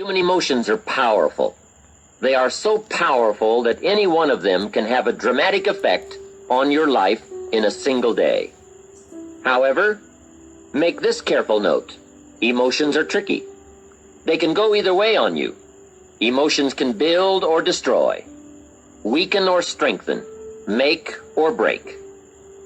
Human emotions are powerful. They are so powerful that any one of them can have a dramatic effect on your life in a single day. However, make this careful note. Emotions are tricky. They can go either way on you. Emotions can build or destroy, weaken or strengthen, make or break.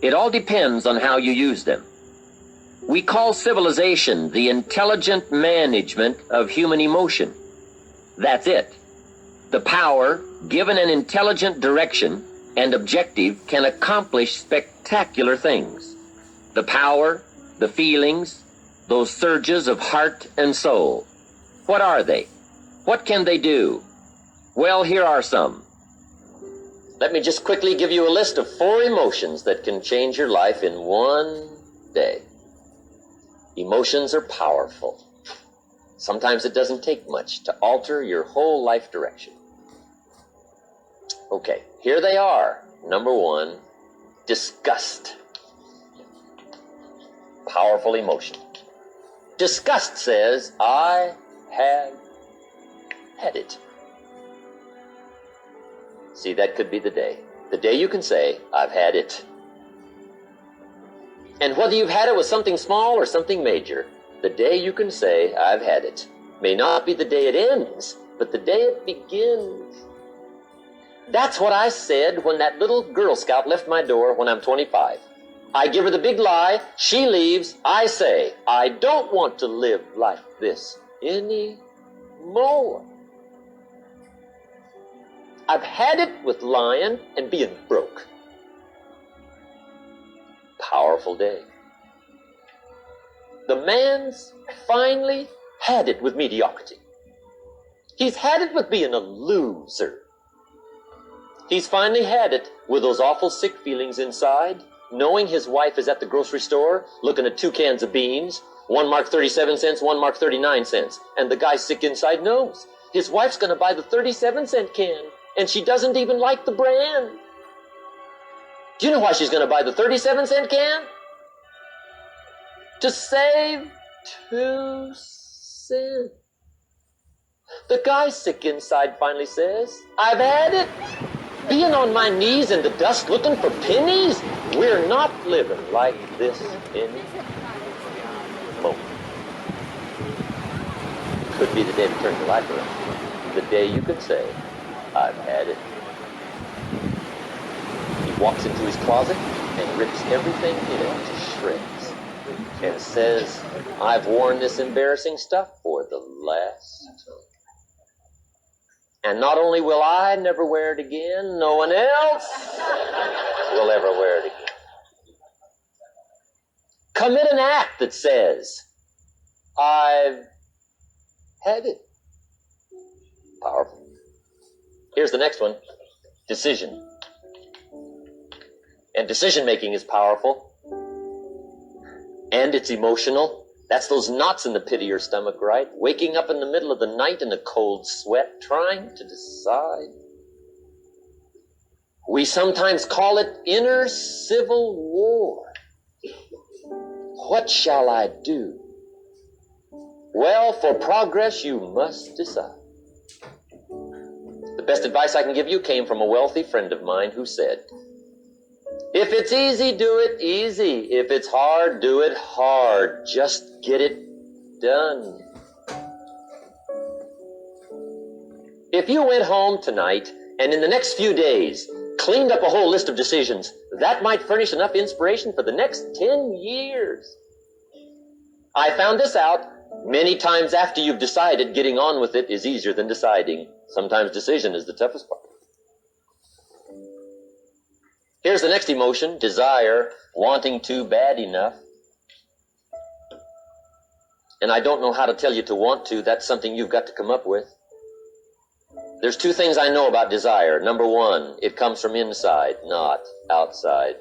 It all depends on how you use them. We call civilization the intelligent management of human emotion. That's it. The power, given an intelligent direction and objective, can accomplish spectacular things. The power, the feelings, those surges of heart and soul. What are they? What can they do? Well, here are some. Let me just quickly give you a list of 4 emotions that can change your life in one day. Emotions are powerful. Sometimes it doesn't take much to alter your whole life direction. Okay, here they are. Number 1, disgust. Powerful emotion. Disgust says, I have had it. See, that could be the day. The day you can say, I've had it. And whether you've had it with something small or something major, the day you can say, I've had it, may not be the day it ends, but the day it begins. That's what I said when that little Girl Scout left my door when I'm 25. I give her the big lie, she leaves, I say, I don't want to live like this anymore. I've had it with lying and being broke. Powerful day. The man's finally had it with mediocrity. He's had it with being a loser. He's finally had it with those awful sick feelings inside, knowing his wife is at the grocery store looking at 2 cans of beans, one marked 37 cents, one marked 39 cents, and the guy sick inside knows his wife's going to buy the 37-cent can, and she doesn't even like the brand. Do you know why she's going to buy the 37-cent can? To save 2 cents. The guy sick inside finally says, I've had it. Being on my knees in the dust looking for pennies? We're not living like this anymore. Could be the day to turn your life around. The day you could say, I've had it. He walks into his closet and rips everything in it to shreds and says, I've worn this embarrassing stuff for the last time. And not only will I never wear it again, no one else will ever wear it again. Commit an act that says, I've had it. Powerful. Here's the next one. Decision. And decision making is powerful. And it's emotional. That's those knots in the pit of your stomach, right? Waking up in the middle of the night in a cold sweat, trying to decide. We sometimes call it inner civil war. What shall I do? Well, for progress, you must decide. The best advice I can give you came from a wealthy friend of mine who said, if it's easy, do it easy. If it's hard, do it hard. Just get it done. If you went home tonight and in the next few days cleaned up a whole list of decisions, that might furnish enough inspiration for the next 10 years. I found this out many times after you've decided. Getting on with it is easier than deciding. Sometimes decision is the toughest part. Here's the next emotion, desire, wanting to bad enough. And I don't know how to tell you to want to. That's something you've got to come up with. There's 2 things I know about desire. Number 1, it comes from inside, not outside.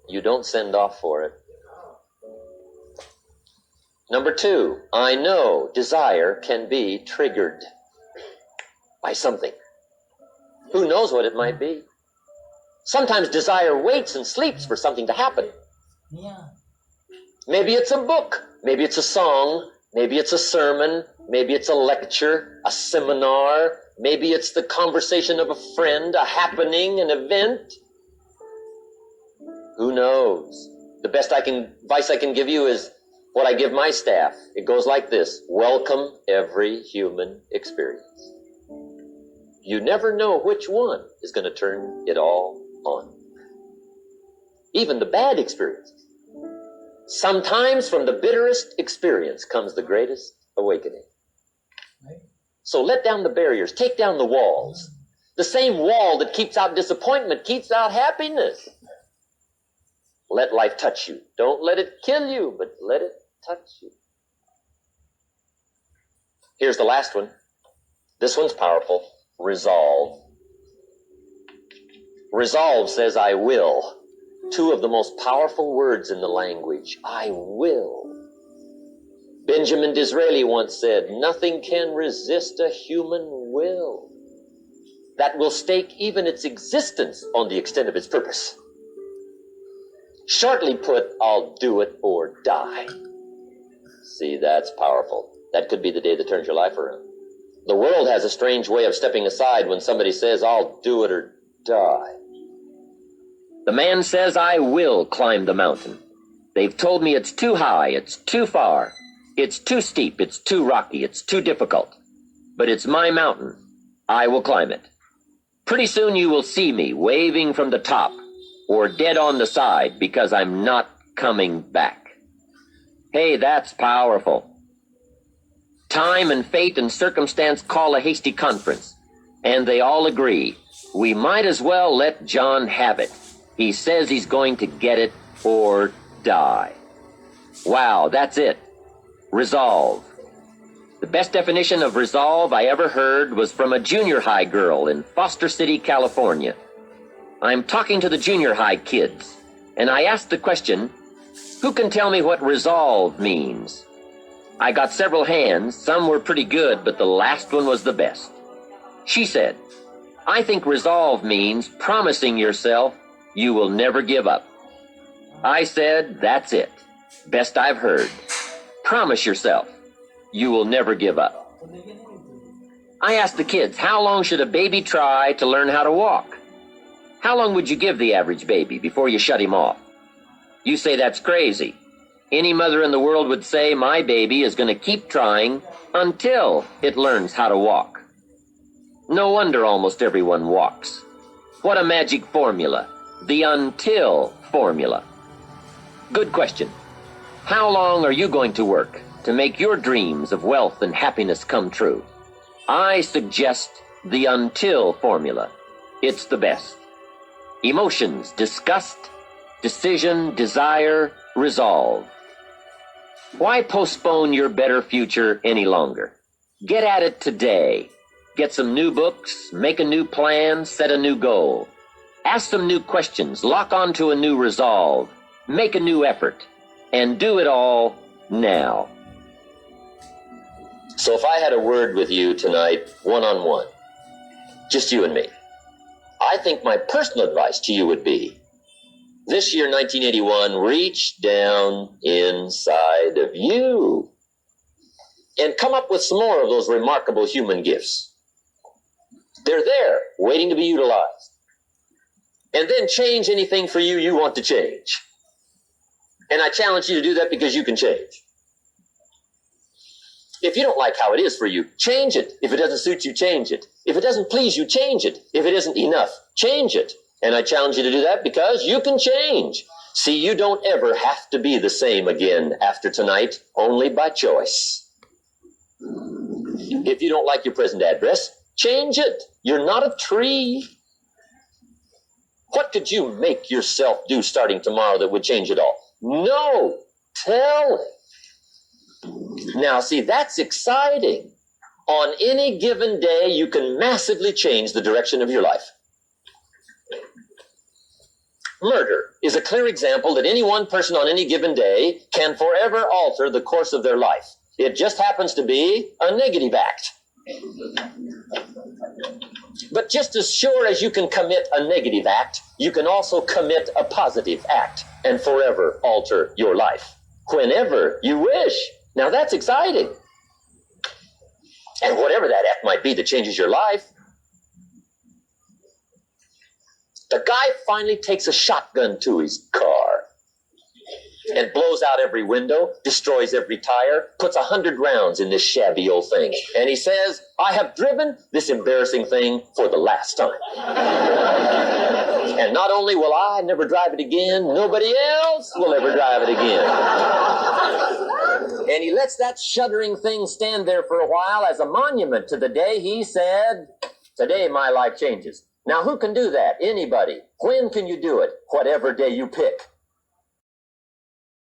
You don't send off for it. Number 2, I know desire can be triggered by something. Who knows what it might be? Sometimes desire waits and sleeps for something to happen. Yeah. Maybe it's a book. Maybe it's a song. Maybe it's a sermon, maybe it's a lecture, a seminar, maybe it's the conversation of a friend, a happening, an event. Who knows? The best advice I can give you is what I give my staff. It goes like this: welcome every human experience. You never know which one is going to turn it all on. Even the bad experiences. Sometimes from the bitterest experience comes the greatest awakening. So let down the barriers, take down the walls. The same wall that keeps out disappointment keeps out happiness. Let life touch you. Don't let it kill you, but let it touch you. Here's the last one. This one's powerful. Resolve. Resolve says, I will. Two of the most powerful words in the language. I will. Benjamin Disraeli once said, nothing can resist a human will that will stake even its existence on the extent of its purpose. Shortly put, I'll do it or die. See, that's powerful. That could be the day that turns your life around. The world has a strange way of stepping aside when somebody says, I'll do it or die. The man says, I will climb the mountain. They've told me it's too high, it's too far, it's too steep, it's too rocky, it's too difficult. But it's my mountain. I will climb it. Pretty soon you will see me waving from the top or dead on the side because I'm not coming back. Hey, that's powerful. Time and fate and circumstance call a hasty conference, and they all agree. We might as well let John have it. He says he's going to get it or die. Wow, that's it. Resolve. The best definition of resolve I ever heard was from a junior high girl in Foster City, California. I'm talking to the junior high kids, and I asked the question, who can tell me what resolve means? I got several hands. Some were pretty good, but the last one was the best. She said, I think resolve means promising yourself you will never give up. I said, that's it. Best I've heard. Promise yourself you will never give up. I asked the kids, how long should a baby try to learn how to walk? How long would you give the average baby before you shut him off? You say that's crazy. Any mother in the world would say my baby is going to keep trying until it learns how to walk. No wonder almost everyone walks. What a magic formula. The until formula. Good question. How long are you going to work to make your dreams of wealth and happiness come true? I suggest the until formula. It's the best. Emotions, disgust, decision, desire, resolve. Why postpone your better future any longer? Get at it today. Get some new books, make a new plan, set a new goal. Ask some new questions, lock onto a new resolve, make a new effort, and do it all now. So if I had a word with you tonight, one-on-one, just you and me, I think my personal advice to you would be, this year, 1981, reach down inside of you and come up with some more of those remarkable human gifts. They're there, waiting to be utilized. And then change anything for you you want to change. And I challenge you to do that because you can change. If you don't like how it is for you, change it. If it doesn't suit you, change it. If it doesn't please you, change it. If it isn't enough, change it. And I challenge you to do that because you can change. See, you don't ever have to be the same again after tonight, only by choice. If you don't like your present address, change it. You're not a tree. What could you make yourself do starting tomorrow that would change it all? No, tell it. Now, see, that's exciting. On any given day, you can massively change the direction of your life. Murder is a clear example that any one person on any given day can forever alter the course of their life. It just happens to be a negative act. But just as sure as you can commit a negative act, you can also commit a positive act and forever alter your life. Whenever you wish. Now that's exciting. And whatever that F might be that changes your life. The guy finally takes a shotgun to his car and blows out every window, destroys every tire, puts 100 rounds in this shabby old thing. And he says, I have driven this embarrassing thing for the last time. And not only will I never drive it again, nobody else will ever drive it again. And he lets that shuddering thing stand there for a while as a monument to the day he said, today my life changes. Now who can do that? Anybody. When can you do it? Whatever day you pick.